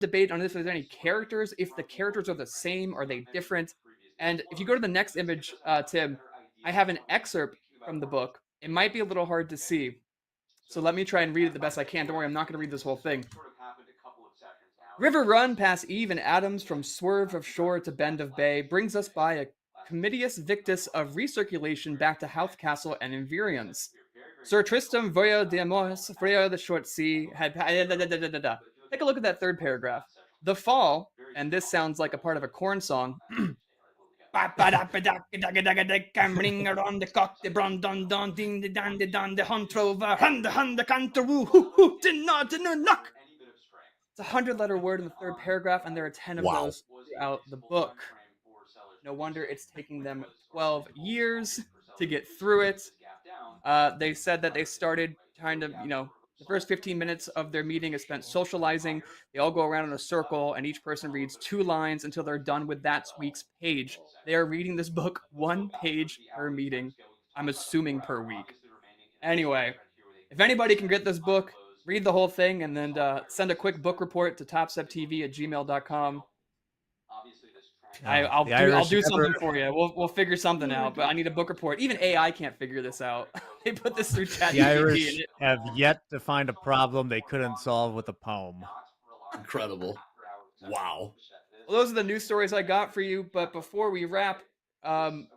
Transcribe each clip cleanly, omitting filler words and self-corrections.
debate on if there's any characters, if the characters are the same, are they different? And if you go to the next image, Tim, I have an excerpt from the book. It might be a little hard to see, so let me try and read it the best I can. Don't worry, I'm not going to read this whole thing. River run past Eve and Adams from swerve of shore to bend of bay brings us by a comitius victus of recirculation back to Houth Castle and Inverians. Sir Tristram Voya de Amoris, Freya the Short Sea had. Take a look at that third paragraph. The fall, and this sounds like a part of a corn song. Bring around the cock, the bron don don ding the dan the dan the hunt rover, hun the cantaroo, hoo din not knock. It's a 100-letter word in the third paragraph, and there are 10 of those throughout the book. No wonder it's taking them 12 years to get through it. They said that they started kind of, the first 15 minutes of their meeting is spent socializing. They all go around in a circle, and each person reads 2 lines until they're done with that week's page. They are reading this book 1 page per meeting. I'm assuming per week. Anyway, if anybody can get this book, read the whole thing, and then send a quick book report to topsteptv@gmail.com. I'll do something for you. We'll figure something out, but I need a book report. Even AI can't figure this out. They put this through ChatGPT. The Irish have yet to find a problem they couldn't solve with a poem. Incredible. Wow. Well, those are the news stories I got for you. But before we wrap,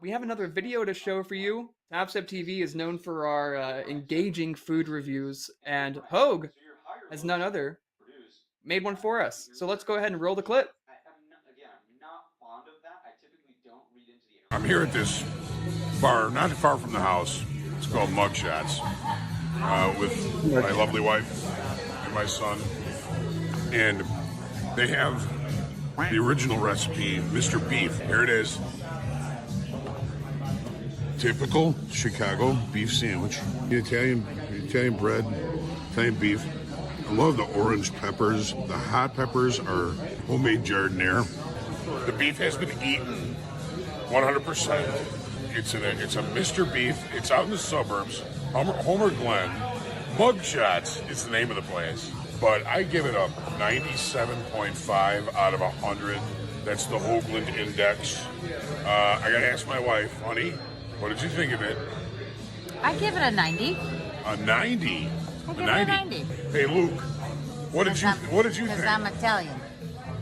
we have another video to show for you. TopStep TV is known for our engaging food reviews, and Hogue, as none other, made one for us. So let's go ahead and roll the clip. I'm here at this bar, not far from the house. It's called Mugshots, with my lovely wife and my son. And they have the original recipe, Mr. Beef. Here it is. Typical Chicago beef sandwich. The Italian bread, Italian beef. I love the orange peppers. The hot peppers are homemade jardiniere. The beef has been eaten 100%. It's a Mr. Beef. It's out in the suburbs. Homer Glen. Mugshots is the name of the place. But I give it a 97.5 out of 100. That's the Hoagland Index. I gotta ask my wife, honey, what did you think of it? I give it a 90. A 90? I give it a 90. Hey, Luke, what did you think? Because I'm Italian.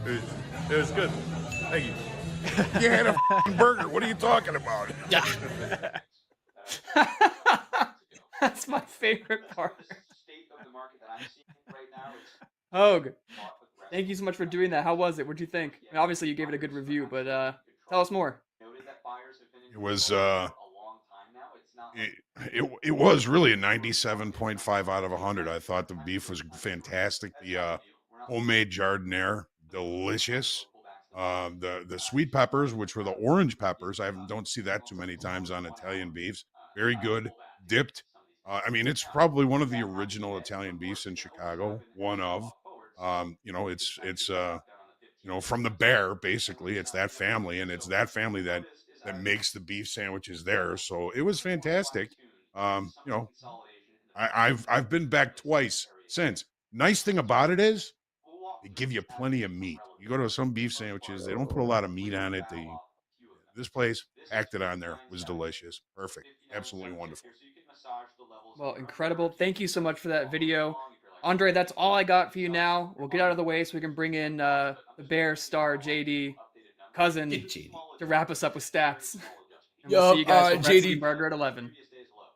It was good. Thank you. You had a burger. What are you talking about? That's my favorite part. Hogue, thank you so much for doing that. How was it? What'd you think? I mean, obviously, you gave it a good review, but tell us more. It was it was really a 97.5 out of 100. I thought the beef was fantastic. The homemade jardiniere, delicious. The sweet peppers, which were the orange peppers, don't see that too many times on Italian beefs. Very good, dipped. I mean, it's probably one of the original Italian beefs in Chicago. One of, it's from the bear, basically. It's that family, and it's that family that makes the beef sandwiches there. So it was fantastic. I've been back twice since. Nice thing about it is they give you plenty of meat. You go to some beef sandwiches, they don't put a lot of meat on it. This place packed it on there. Was delicious. Perfect. Absolutely wonderful. Well, incredible. Thank you so much for that video. Andre, that's all I got for you now. We'll get out of the way so we can bring in the Bear star JD, cousin, to wrap us up with stats. And we'll see you guys for JD Burger at 11.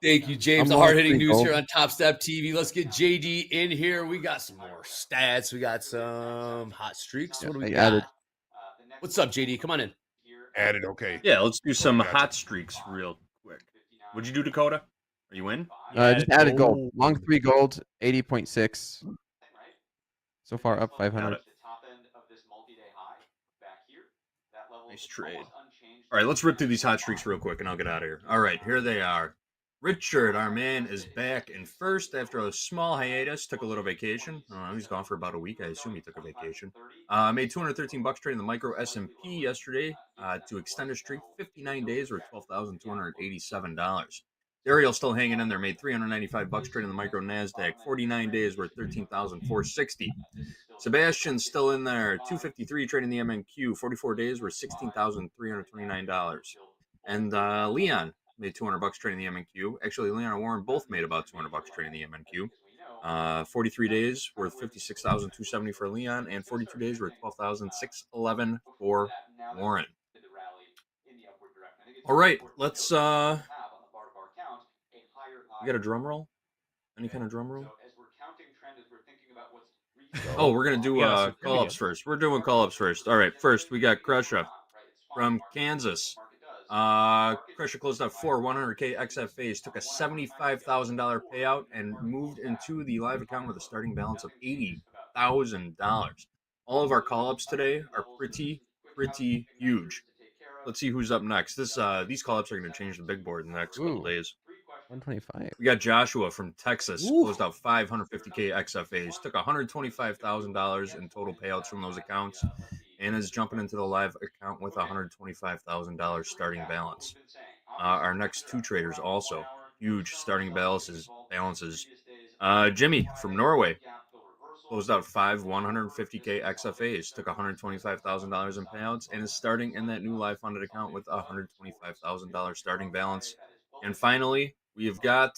Thank you, James. The hard-hitting news here on Top Step TV. Let's get JD in here. We got some more stats. We got some hot streaks. What do we got? What's up, JD? Come on in. Added, okay. Yeah, let's do some hot streaks real quick. What'd you do, Dakota? Are you in? Just added gold. Long 3 gold, 80.6. So far up 500. Nice trade. All right, let's rip through these hot streaks real quick, and I'll get out of here. All right, here they are. Richard, our man, is back in first after a small hiatus. Took a little vacation. He's gone for about a week. I assume he took a vacation. Made $213 trading the micro S&P yesterday to extend his streak 59 days or $12,287. Ariel still hanging in there. Made $395 trading the micro Nasdaq 49 days worth $13,460. Sebastian's still in there. 253 trading the MNQ. 44 days were $16,329. And Leon made $200 trading the MNQ. Actually, Leon and Warren both made about $200 trading the MNQ. 43 days worth 56,270 for Leon, and 42 days worth 12,611 for Warren. All right, let's we got a drum roll? Any kind of drum roll? Oh, we're gonna do call-ups first. We're doing call-ups first. All right, first we got Crusha from Kansas. Crusher closed out 100K XFAs, took a $75,000 payout, and moved into the live account with a starting balance of $80,000. All of our call-ups today are pretty huge. Let's see who's up next. These call-ups are going to change the big board in the next couple days. 125. We got Joshua from Texas, closed out 550K XFAs, took $125,000 in total payouts from those accounts, and is jumping into the live account with $125,000 starting balance. Our next two traders also huge starting balances. Jimmy from Norway closed out 150K XFAs, took $125,000 in payouts, and is starting in that new live funded account with a $125,000 starting balance. And finally, we have got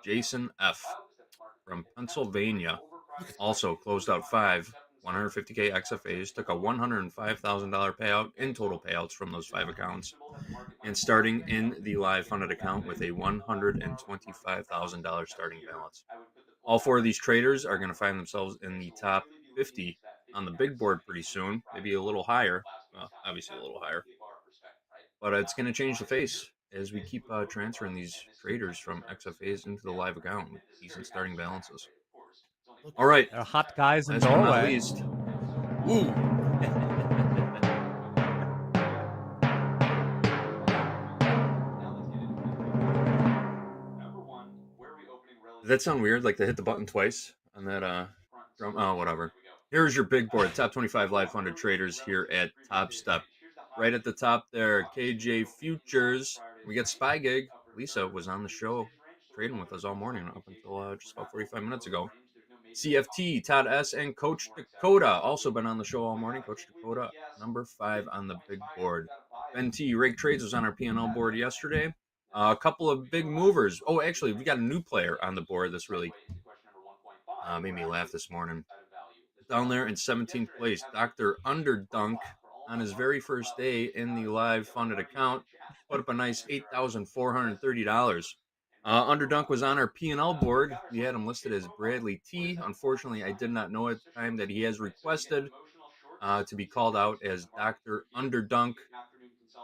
Jason F. from Pennsylvania, also closed out 150K XFAs, took a $105,000 payout in total payouts from those 5 accounts, and starting in the live funded account with a $125,000 starting balance. All 4 of these traders are going to find themselves in the top 50 on the big board pretty soon, maybe a little higher, obviously a little higher, but it's going to change the face as we keep transferring these traders from XFAs into the live account with decent starting balances. All right. They're hot guys in Last but not Norway. least. Ooh. Does that sound weird? Like they hit the button twice on that drum? Oh, whatever. Here's your big board. Top 25 live funded traders here at Top Step. Right at the top there, KJ Futures. We got Spy Gig. Lisa was on the show trading with us all morning up until just about 45 minutes ago. CFT, Todd S, and Coach Dakota also been on the show all morning. Coach Dakota, number 5 on the big board. Ben T, Rake Trades was on our P&L board yesterday. A couple of big movers. Oh, actually, we got a new player on the board that's really made me laugh this morning. Down there in 17th place, Dr. Underdunk on his very first day in the live funded account put up a nice $8,430. Underdunk was on our P&L board. We had him listed as Bradley T. Unfortunately, I did not know at the time that he has requested to be called out as Dr. Underdunk.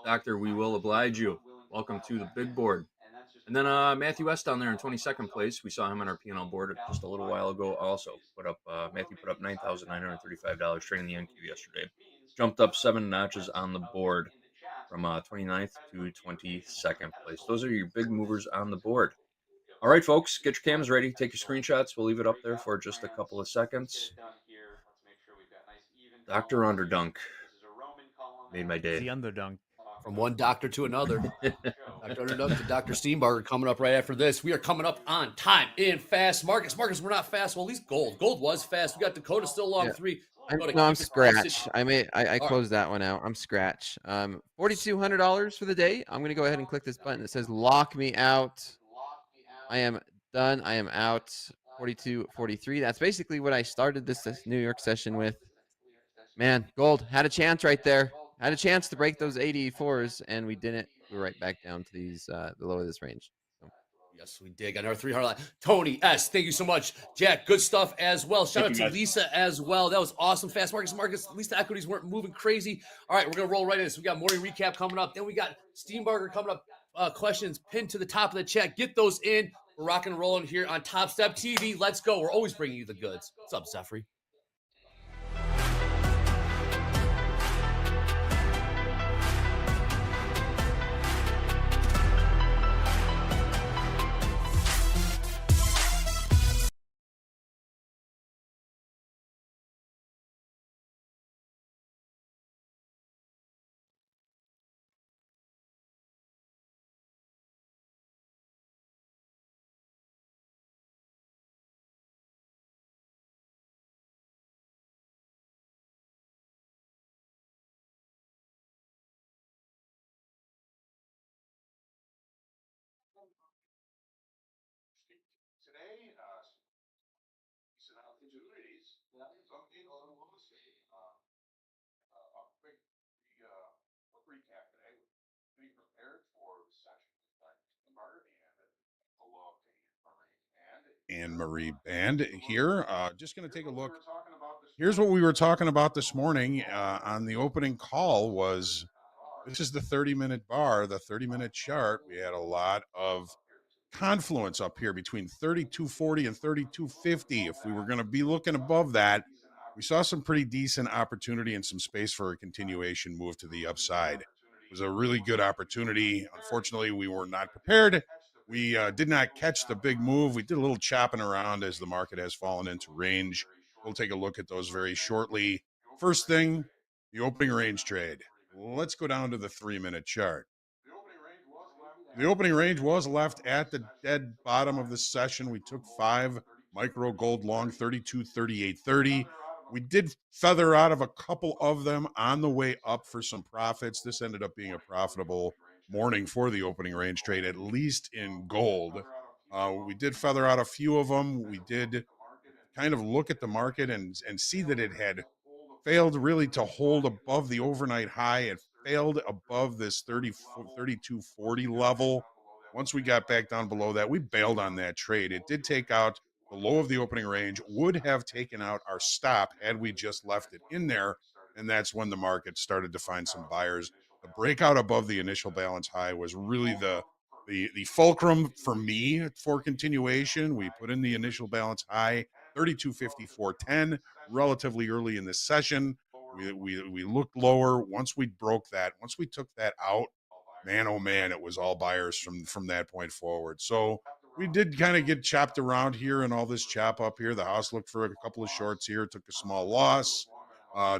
Doctor, we will oblige you. Welcome to the big board. And then Matthew West down there in 22nd place. We saw him on our P&L board just a little while ago. Also Matthew put up $9,935 trading the NQ yesterday. Jumped up 7 notches on the board from 29th to 22nd place. Those are your big movers on the board. All right, folks, get your cams ready. Take your screenshots. We'll leave it up there for just a couple of seconds. Dr. Underdunk made my day. The Underdunk. From one doctor to another. Dr. Underdunk to Dr. Steenbarger coming up right after this. We are coming up on time in fast markets. Marcus, we're not fast. Well, at least gold. Gold was fast. We got Dakota still long 3. I'm scratch. I closed that one out. I'm scratch. $4,200 for the day. I'm gonna go ahead and click this button that says lock me out. I am done. I am out. 42.43. That's basically what I started this New York session with. Man, gold had a chance right there. Had a chance to break those 84s, and we didn't. We're right back down to these the low of this range. So. Yes, we did. Got our 300 line. Tony S, thank you so much. Jack, good stuff as well. Shout out to Lisa as well. That was awesome. Fast markets. At least the equities weren't moving crazy. All right, we're going to roll right in. So we got morning recap coming up. Then we got Steenbarger coming up. Questions pinned to the top of the chat. Get those in. We're rocking and rolling here on Top Step TV. Let's go. We're always bringing you the goods. What's up, Zephyr? Anne Marie Band here. Just going to take a look. Here's what we were talking about this morning on the opening call was this is the 30-minute bar, the 30-minute chart. We had a lot of confluence up here between 3240 and 3250. If we were going to be looking above that, we saw some pretty decent opportunity and some space for a continuation move to the upside. It was a really good opportunity. Unfortunately, we were not prepared. We did not catch the big move. We did a little chopping around as the market has fallen into range. We'll take a look at those very shortly. First thing, the opening range trade. Let's go down to the 3-minute chart. The opening range was left at the dead bottom of the session. We took 5 micro gold long, 32, 38, 30. We did feather out of a couple of them on the way up for some profits. This ended up being a profitable morning for the opening range trade, at least in gold. We did feather out a few of them. We did kind of look at the market and see that it had failed really to hold above the overnight high. It failed above this 3240 level. Once we got back down below that, we bailed on that trade. It did take out the low of the opening range, would have taken out our stop had we just left it in there. And that's when the market started to find some buyers. The breakout above the initial balance high was really the fulcrum for me for continuation. We put in the initial balance high, 32.54.10, relatively early in this session. We looked lower. Once we broke that, once we took that out, man, oh man, it was all buyers from that point forward. So we did kind of get chopped around here and all this chop up here. The house looked for a couple of shorts here, took a small loss.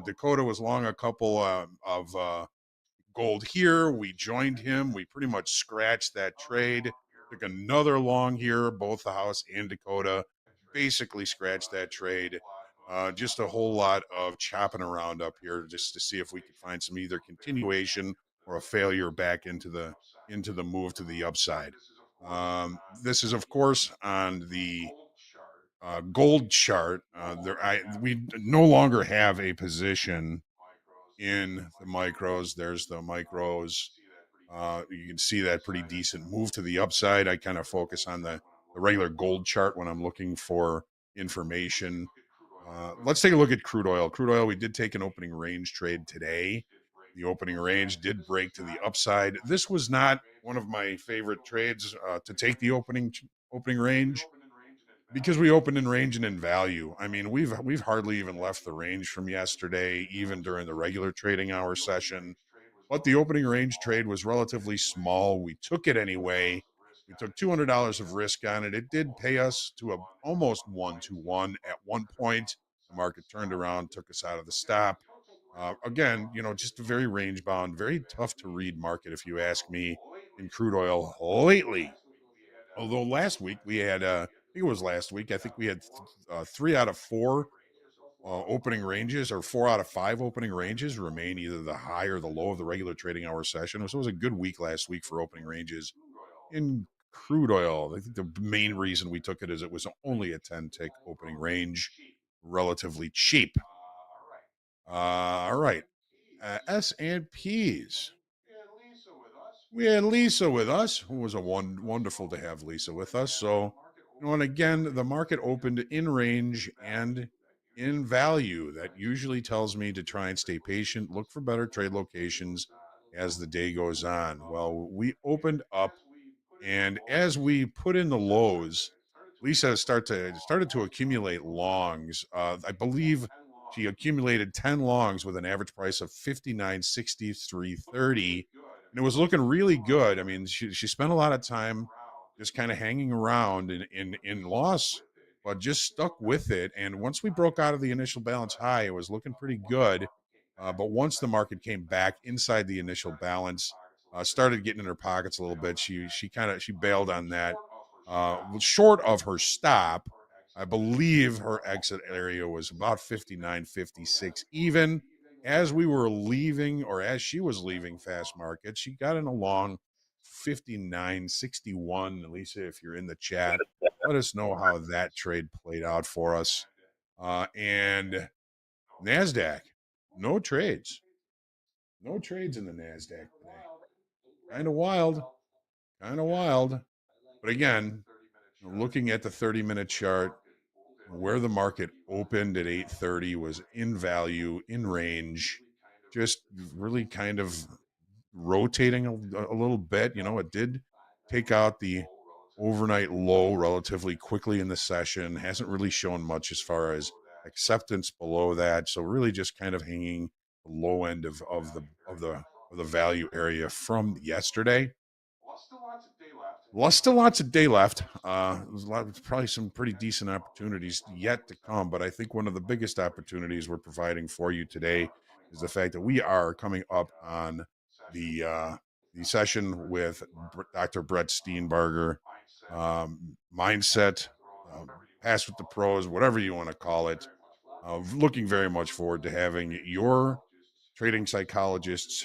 Dakota was long a couple of gold here. We joined him. We pretty much scratched that trade. Took another long here, both the house and Dakota. Basically scratched that trade. Just a whole lot of chopping around up here just to see if we could find some either continuation or a failure back into the move to the upside. This is of course on the gold chart. We no longer have a position in the micros. There's the micros. You can see that pretty decent move to the upside. I kind of focus on the regular gold chart when I'm looking for information. Let's take a look at crude oil. Crude oil, we did take an opening range trade today. The opening range did break to the upside. This was not one of my favorite trades to take the opening range because we opened in range and in value. I mean, we've hardly even left the range from yesterday, even during the regular trading hour session. But the opening range trade was relatively small. We took it anyway. We took $200 of risk on it. It did pay us to almost 1-to-1 at one point. The market turned around, took us out of the stop. Again, just a very range bound, very tough to read market, if you ask me, in crude oil lately. Although last week we had, I think it was last week, I think we had 3 out of 4 opening ranges, or 4 out of 5 opening ranges remain either the high or the low of the regular trading hour session. So it was a good week last week for opening ranges in crude oil. I think the main reason we took it is it was only a 10-tick opening range, relatively cheap. All right. S&Ps. We had Lisa with us, who was wonderful to have Lisa with us. So, and again, the market opened in range and in value. That usually tells me to try and stay patient, look for better trade locations as the day goes on. Well, we opened up, and as we put in the lows, Lisa started to accumulate longs. I believe she accumulated 10 longs with an average price of 59.63.30, and it was looking really good. I mean, she spent a lot of time just kind of hanging around in loss, but just stuck with it. And once we broke out of the initial balance high, it was looking pretty good. But once the market came back inside the initial balance, started getting in her pockets a little bit, she bailed on that. Short of her stop, I believe her exit area was about 59.56 even. As we were leaving, or as she was leaving Fast Market, she got in a long 59.61. Lisa, if you're in the chat, let us know how that trade played out for us. And Nasdaq, no trades. No trades in the Nasdaq today. Kind of wild. Kind of wild. But again, looking at the 30-minute chart, where the market opened at 8:30 was in value, in range, just really kind of rotating a little bit. It did take out the overnight low relatively quickly in the session. Hasn't really shown much as far as acceptance below that. So really just kind of hanging the low end of the value area from yesterday. Still lots of day left. There's probably some pretty decent opportunities yet to come, but I think one of the biggest opportunities we're providing for you today is the fact that we are coming up on the session with Dr. Brett Steenbarger, mindset, pass with the pros, whatever you want to call it. Looking very much forward to having your trading psychologists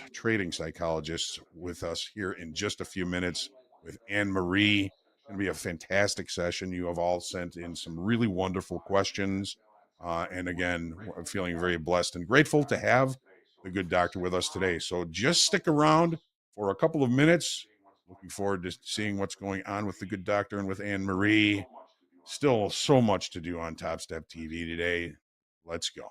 with us here in just a few minutes with Anne Marie. Going to be a fantastic session. You have all sent in some really wonderful questions. And again, I'm feeling very blessed and grateful to have the good doctor with us today. So just stick around for a couple of minutes. Looking forward to seeing what's going on with the good doctor and with Anne Marie. Still so much to do on Top Step TV today. Let's go.